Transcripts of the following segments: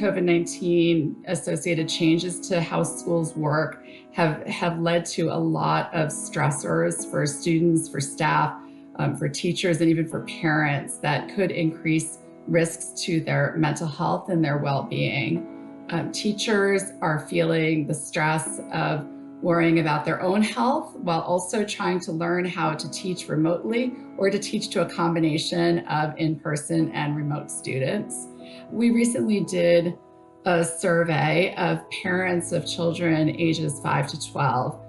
COVID-19 associated changes to how schools work have led to a lot of stressors for students, for staff, for teachers, and even for parents that could increase risks to their mental health and their well-being. Teachers are feeling the stress of worrying about their own health while also trying to learn how to teach remotely or to teach to a combination of in-person and remote students. We recently did a survey of parents of children ages 5 to 12,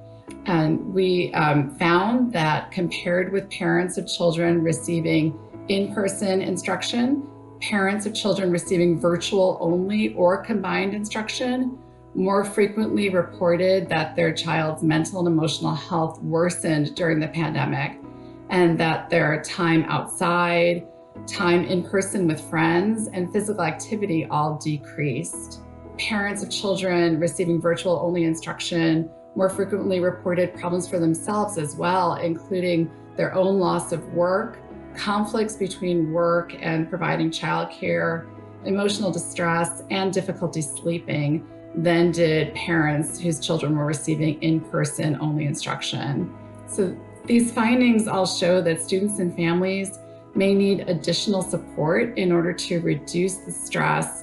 and we found that compared with parents of children receiving in-person instruction, parents of children receiving virtual only or combined instruction more frequently reported that their child's mental and emotional health worsened during the pandemic, and that their time outside, time in person with friends, and physical activity all decreased. Parents of children receiving virtual only instruction more frequently reported problems for themselves as well, including their own loss of work, conflicts between work and providing childcare, emotional distress, and difficulty sleeping than did parents whose children were receiving in-person only instruction. So these findings all show that students and families may need additional support in order to reduce the stress,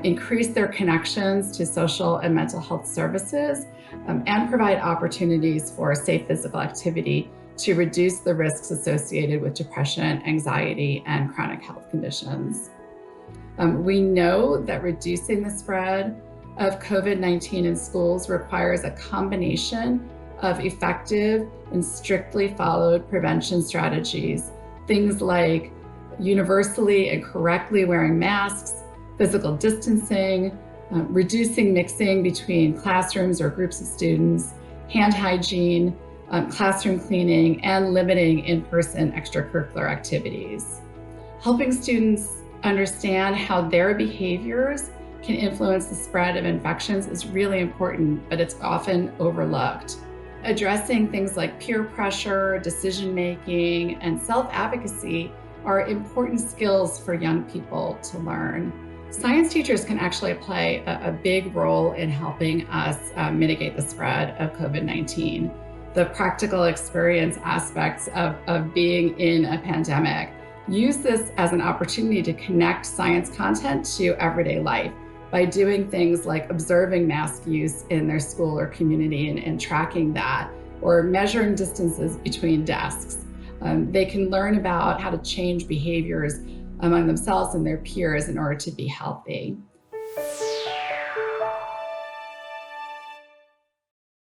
increase their connections to social and mental health services, and provide opportunities for safe physical activity to reduce the risks associated with depression, anxiety, and chronic health conditions. We know that reducing the spread of COVID-19 in schools requires a combination of effective and strictly followed prevention strategies, things like universally and correctly wearing masks, physical distancing, reducing mixing between classrooms or groups of students, hand hygiene, classroom cleaning, and limiting in-person extracurricular activities. Helping students understand how their behaviors can influence the spread of infections is really important, but it's often overlooked. Addressing things like peer pressure, decision-making, and self-advocacy are important skills for young people to learn. Science teachers can actually play a big role in helping us mitigate the spread of COVID-19. The practical experience aspects of being in a pandemic. Use this as an opportunity to connect science content to everyday life by doing things like observing mask use in their school or community and tracking that, or measuring distances between desks. They can learn about how to change behaviors among themselves and their peers in order to be healthy.